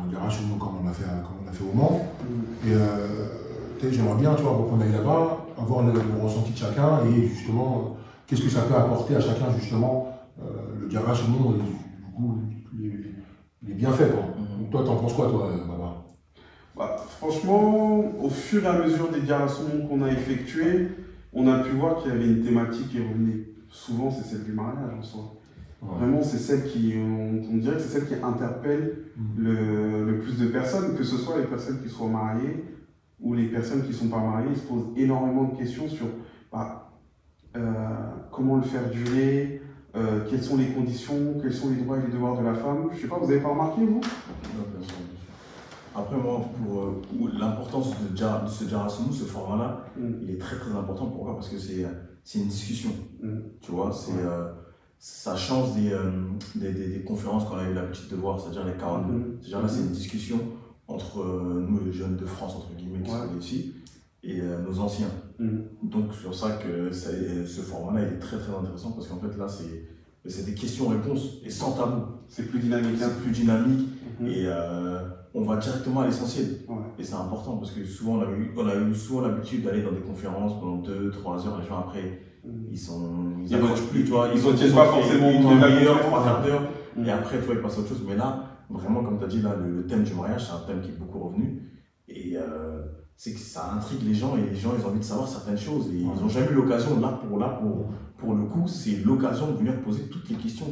le garage comme on l'a fait au Mans. Et j'aimerais bien, tu vois, qu'on aille là-bas, avoir le ressenti de chacun et justement, qu'est-ce que ça peut apporter à chacun, justement, le garage au Mans et du coup, les bienfaits, quoi. Donc, toi, t'en penses quoi, toi, Baba? Bah, franchement, au fur et à mesure des garçons qu'on a effectués, on a pu voir qu'il y avait une thématique qui revenait. Souvent, c'est celle du mariage en soi. Ouais. Vraiment, c'est celle qui, on dirait que c'est celle qui interpelle le plus de personnes, que ce soit les personnes qui soient mariées ou les personnes qui ne sont pas mariées. Ils se posent énormément de questions sur comment le faire durer, quelles sont les conditions, quels sont les droits et les devoirs de la femme. Je ne sais pas, vous n'avez pas remarqué, vous? Non, bien sûr. Après, moi, pour l'importance de ce Jarasounou, ce format-là, il est très très important. Pourquoi? Parce que c'est une discussion. Tu vois, ça change des conférences qu'on a eu l'habitude de voir, c'est-à-dire les 42. C'est-à-dire là, c'est une discussion entre nous, les jeunes de France, entre guillemets, qui sont ici, et nos anciens. Donc, c'est sur ça que ce format-là, il est très très intéressant parce qu'en fait, là, c'est des questions-réponses et sans tabou. C'est plus dynamique. C'est plus dynamique et on va directement à l'essentiel. Et c'est important parce que souvent, on a eu souvent l'habitude d'aller dans des conférences pendant 2-3 heures, les gens après, ils n'approchent plus, tu vois, ils ne tiennent pas forcément une demi-heure, 3 quarts d'heure, et après, tu vois, ils passent à autre chose. Mais là, vraiment, comme tu as dit, là, le thème du mariage, c'est un thème qui est beaucoup revenu. Et c'est que ça intrigue les gens, et les gens, ils ont envie de savoir certaines choses. Et ils n'ont jamais eu l'occasion, pour le coup, c'est l'occasion de venir poser toutes les questions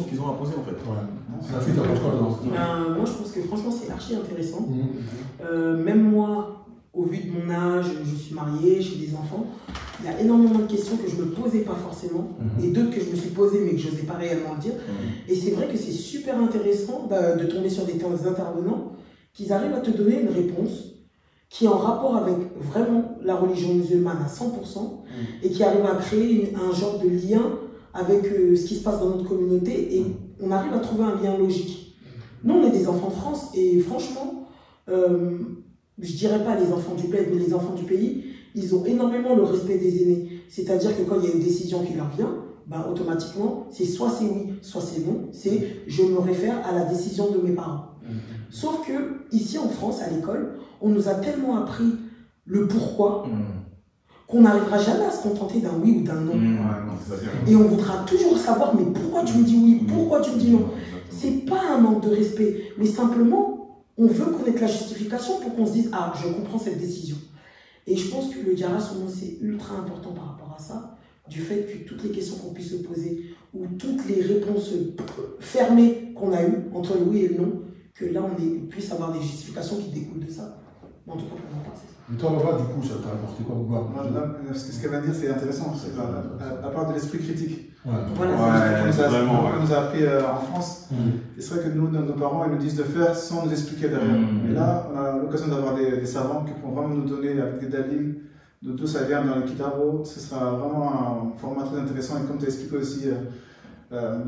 qu'ils ont à poser, en fait. Ça fait moi, je pense que franchement, c'est archi intéressant. Même moi, au vu de mon âge, je suis mariée, j'ai des enfants, il y a énormément de questions que je ne me posais pas forcément, et d'autres que je me suis posées mais que je n'osais pas réellement le dire. Et c'est vrai que c'est super intéressant de tomber sur des intervenants qui arrivent à te donner une réponse qui est en rapport avec vraiment la religion musulmane à 100%, et qui arrive à créer un genre de lien avec ce qui se passe dans notre communauté, et on arrive à trouver un lien logique. Nous, on est des enfants de France, et franchement, je dirais pas les enfants du bled, mais les enfants du pays, ils ont énormément le respect des aînés. C'est-à-dire que quand il y a une décision qui leur vient, ben, automatiquement, c'est soit c'est oui, soit c'est non. C'est je me réfère à la décision de mes parents. Sauf que ici en France, à l'école, on nous a tellement appris le pourquoi qu'on n'arrivera jamais à se contenter d'un oui ou d'un non. Et on voudra toujours savoir, mais pourquoi tu me dis oui, pourquoi tu me dis non? C'est pas un manque de respect, mais simplement, on veut connaître la justification pour qu'on se dise, ah, je comprends cette décision. Et je pense que le Jarasounou, c'est ultra important par rapport à ça, du fait que toutes les questions qu'on puisse se poser, ou toutes les réponses fermées qu'on a eues entre le oui et le non, que là, on puisse avoir des justifications qui découlent de ça. En tout cas, pour ma part, c'est ça. Mais toi, Baba, du coup, ça t'a apporté quoi? Ce qu'elle va dire, c'est intéressant. À part de l'esprit critique. Voilà, on nous a appris en France. Et c'est vrai que nous, nos parents, ils nous disent de faire sans nous expliquer derrière. Mais là, on a l'occasion d'avoir des savants qui pourront vraiment nous donner avec des dalim, d'où ça vient dans le kitabo. Ce sera vraiment un format très intéressant. Et comme tu as expliqué aussi,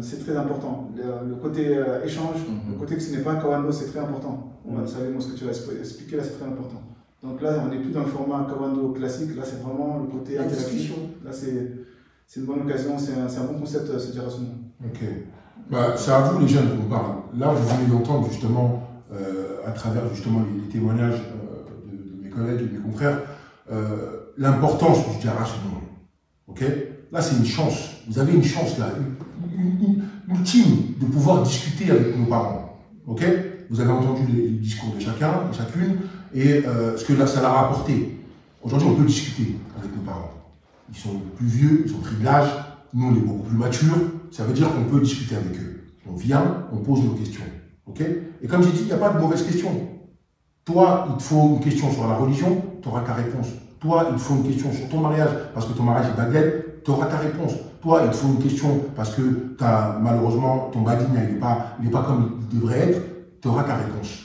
c'est très important. Le côté échange, le côté que ce n'est pas un kawando, c'est très important. Vous savez, moi, ce que tu as expliqué là, c'est très important. Donc là, on n'est plus dans le format kawando classique. Là, c'est vraiment le côté interactif. Là, c'est une bonne occasion, c'est un bon concept, ce Jarasounou. Ok. Bah, c'est à vous les jeunes qu'on parle. Là, vous venez d'entendre justement, à travers justement les témoignages de mes collègues et de mes confrères, l'importance du Jarasounou. Ok. Là, c'est une chance. Vous avez une chance là, ultime, de pouvoir discuter avec nos parents. Ok. Vous avez entendu les discours de chacun, de chacune, et ce que là, ça leur a apporté. Aujourd'hui, on peut discuter avec nos parents. Ils sont plus vieux, ils ont pris de l'âge, nous on est beaucoup plus matures, ça veut dire qu'on peut discuter avec eux. On vient, on pose nos questions. Ok. Et comme j'ai dit, il n'y a pas de mauvaise question. Toi, il te faut une question sur la religion, tu n'auras ta réponse. Toi, il te faut une question sur ton mariage, parce que ton mariage est baguette, tu auras ta réponse. Toi, il te faut une question parce que malheureusement, ton baguette il n'est pas comme il devrait être, tu auras ta réponse.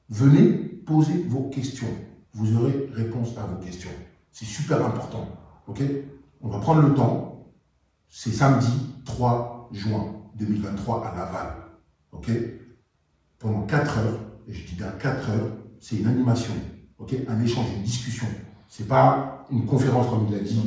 Venez poser vos questions. Vous aurez réponse à vos questions. C'est super important. Ok. On va prendre le temps. C'est samedi 3 juin 2023 à Laval. Ok. Pendant 4 heures, et je dis bien 4 heures, c'est une animation. Ok. Un échange, une discussion. C'est pas une conférence comme il l'a dit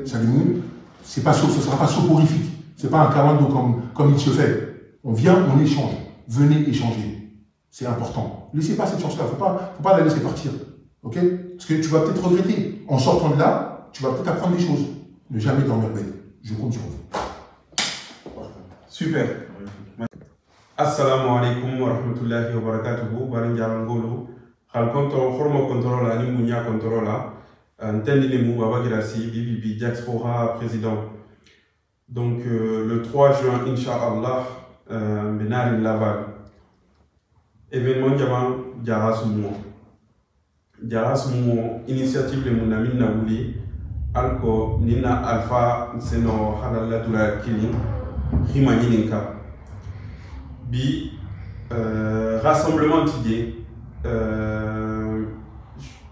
Salimoun. Ce ne sera pas soporifique. C'est pas un kawando comme il se fait. On vient, on échange. venez échanger. C'est important. Ne laissez pas cette chance-là, faut pas la laisser partir. Ok? Parce que tu vas peut-être regretter. En sortant de là, tu vas peut-être apprendre des choses. Ne jamais dormir bête. Je compte sur vous. Super. Assalamu alaikum wa rahmatullahi wa barakatuhu. Barinjarangolo. Hal contrôle, hormo contrôle, ani munya contrôle. Ntendi le mou babagirasi, bibi diaspora président. Donc le 3 juin, Inch'Allah, Benari Laval. Événement Diamant, Diarasoumo. Diarasoumo, initiative de mon ami Naouli, Alko, Nina Alpha, Seno Halala Dura Kili, Rimaninka. Bi, rassemblement d'idées,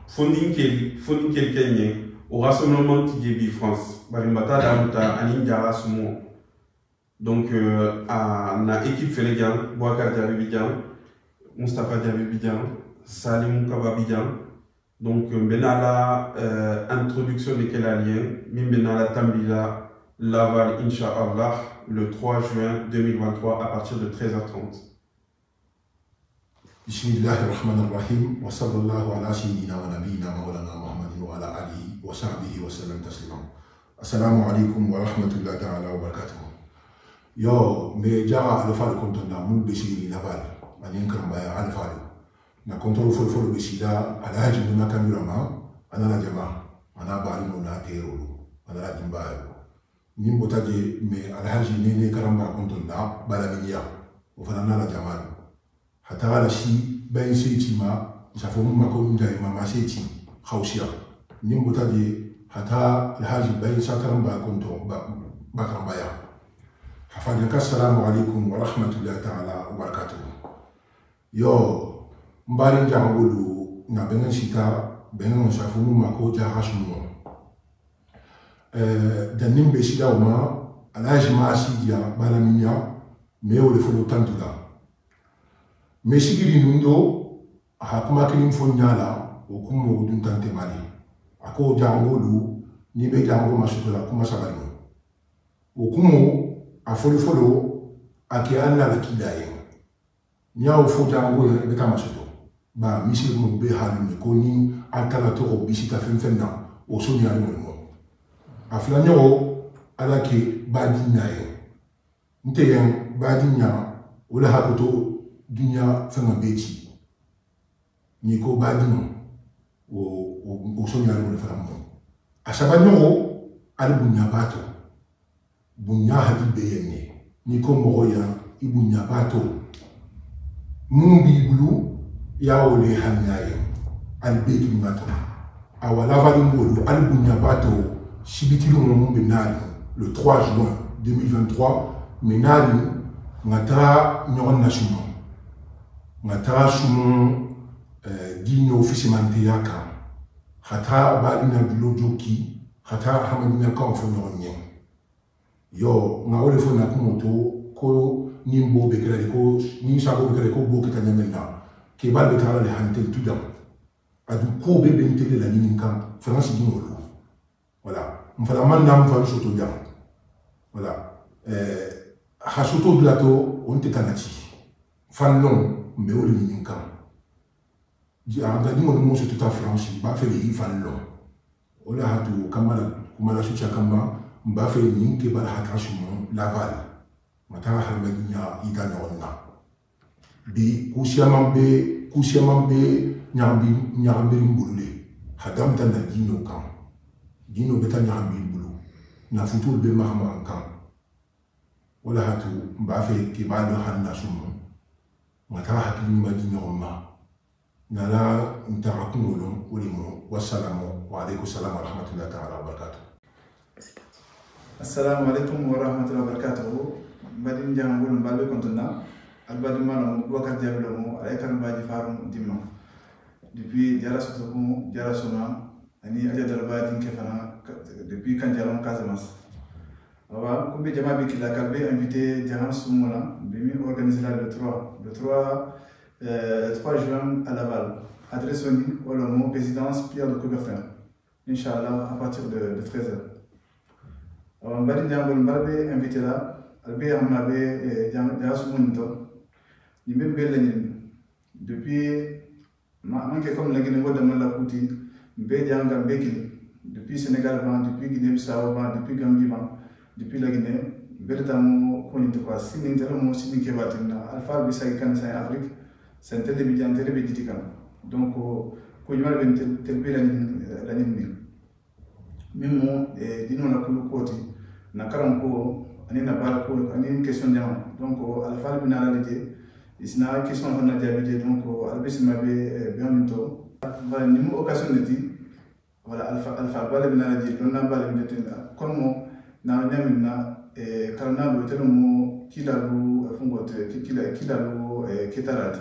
fonding quelqu'un au rassemblement d'idées bi France, Barimbata Damuta, Anin Diarasoumo. Donc, à la équipe Félégan, Bouakar Diabibidian, Mustapha Diabibidian, Salim Kababidian. Donc, Benala, introduction de quel lien, Benala Tambila, Laval, Inch'Allah, le 3 juin 2023 à partir de 13h30. Bismillahirrahmanirrahim, wa sallallahu ala sayyidina wa nabiyina maulana Muhammadin wa ala alihi wa sahbihi wa sallam taslima. Assalamu alaikum wa rahmatullahi ta'ala wa barakatuh. Yo, me jara alfa le contenda mun besiri Laval, manin karambaya alfa na contrôle fol besida alhaji nuna kamurama anana jama ana bari no na terolo anana dimbayo nimbo taje me alhaji nene karamba contenda balaminia ofana na jama hata la shi ben setima safo mun mako ndai mama seti khawsiya nimbo taje hata alhaji ben sakaramba conto ba karambaya hafadaka assalamu alaikum wa rahmatullahi ta'ala wa barakatuh. Yo mbari njangulu na bengen sita bengen shafumu mako jahashmu danim besida uma alaji masidia balaminya meo le folo tantula mesigiri nundo hakuma kinim fonyala okumo dun tante mali ako jangulu ni be jango masutola kuma sabani okumo afolo ake alla la kidaye nyawo fo jango le beta masuto ba misir mo be halu ko ni akala to ko bisita fenfenna o so ni alu mo afla nyo ala ke badinya ye nte yen badinya wala hakoto dunya fenga beti ni ko badino o so ni alu mo fala mo asaba nyo alu bunya bato bunya hadi be yenni ni ko mo ya ibunya bato mumbi blu yaole hanyaye albeki mato awala valingolo albunya bato shibitilu mumbe nali le 3 juin 2023 menali ngata nyon national ngata sumu dino officiellement yaka hata balina bilojoki hata hamadina ka fo nyon yo ngawole fo na kumoto ko nimbo bekere ko ni sabo bekere ko bo kitanya menna ke bal betara le hantel tudam adu ko be bentele la ninka France di ngolo voilà mfala manna mfala soto dia voilà ha soto blato on te kanati fannon me o le ninka di anga di mo soto ta France ba fe le fannon ola hatu kamala kumala sucha kamba ba fe ninke bal hakashumo Laval matara halmadinya igana onna bi kusiamambe nyambi mbulule hadam tanda dino kan dino beta nyambi mbulu na futul be mahama kan wala hatu mbafe ke bado hanna sumu matara hakini madina umma nala ntarakumulum ulimo wassalamu wa alaykum salam wa rahmatullahi ta'ala wa barakatuh. Assalamu alaikum wa rahmatullahi wa barakatuh. Madin jangul mballe kontona albadi mano Bouakar Diabilomo ay kan baji farum dimma depuis jara sotokum jara sona ani aja darbadi kefana depuis kan jaram Casamance awa kumbe jama bi kila kalbe invité jaran sumona bimi organiser le 3 juin à Laval adresse au nom présidence Pierre de Coubertin inchallah à partir de 13h awa mbadi jangul mbalbe invité là albe amabe jara sumunto ni même belle l'année. Depuis, manque comme la Guinée de la Kouti, Bédianga Békil, depuis Sénégal, depuis Guinée-Bissau, depuis Gambie, depuis la Guinée, Beltamo, Konitokwa, Sinintelmo, Sininkebatina, Alpha Bissai Kansai Afrique, c'est un télévision télévision. Donc, Koymal ben telbe l'année. Même moi, disons la couleur côté, na karanko, ani na bala ko, ani une question de donc Alpha binala l'idée. C'est une question qu'on a diabète, donc Albis m'a bien minto. Voilà, ni mo occasion de dire, voilà, Alpha bala binala dit, on a bala binala. Comme na nyamina, karna lo telo mo kilalu fungote, kilalu ketarat.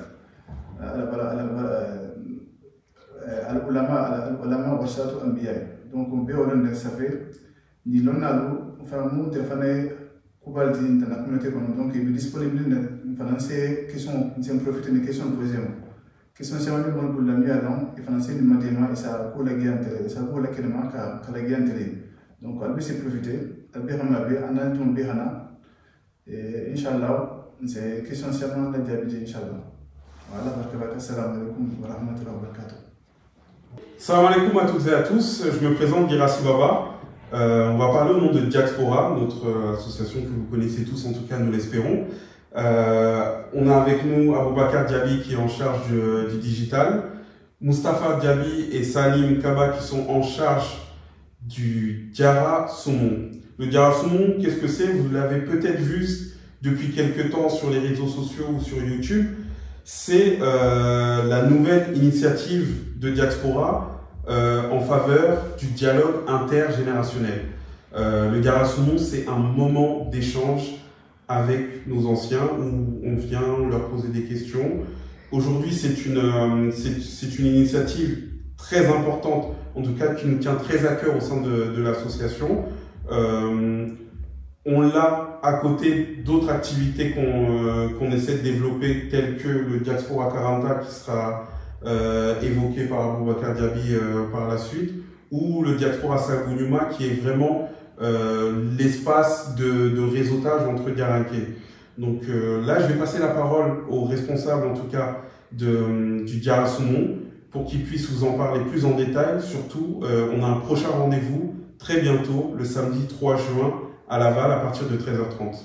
Al-ulama wasatu anbiya. Donc on peut on ça fait ni l'onalu, enfin nous téléphone kubalti dans la communauté donc il est disponible dans ces questions, c'est profiter des questions posées. Question c'est un bon pour la mieux alors il faut lancer une madéma et ça pour la guerre ça pour la kelma ka la guerre donc on peut se profiter albirama be anan ton bihana et inchallah c'est question seulement la diabète inchallah. Voilà, baraka assalamu alaikum wa rahmatullahi wa barakatuh. Salam alaikum à toutes et à tous, je me présente Girassi Baba. On va parler au nom de Diaspora, notre association que vous connaissez tous, en tout cas nous l'espérons. On a avec nous Aboubakar Diaby qui est en charge du digital, Moustapha Diaby et Salim Kaba qui sont en charge du Diara Saumon. Le Diara Saumon, qu'est-ce que c'est? Vous l'avez peut-être vu depuis quelques temps sur les réseaux sociaux ou sur YouTube. C'est la nouvelle initiative de Diaspora en faveur du dialogue intergénérationnel. Le Diara Saumon, c'est un moment d'échange avec nos anciens où on vient leur poser des questions. Aujourd'hui, c'est une initiative très importante, en tout cas qui nous tient très à cœur au sein de l'association. On l'a à côté d'autres activités qu'on essaie de développer, telles que le Diaspora 40 qui sera évoqué par Aboubakar Diaby par la suite, ou le Diaspora Sagouniouma qui est vraiment l'espace de réseautage entre Diaranké. Donc là, je vais passer la parole au responsable, en tout cas, du Diara Saumon, pour qu'il puisse vous en parler plus en détail. Surtout, on a un prochain rendez-vous très bientôt, le samedi 3 juin, à Laval, à partir de 13h30.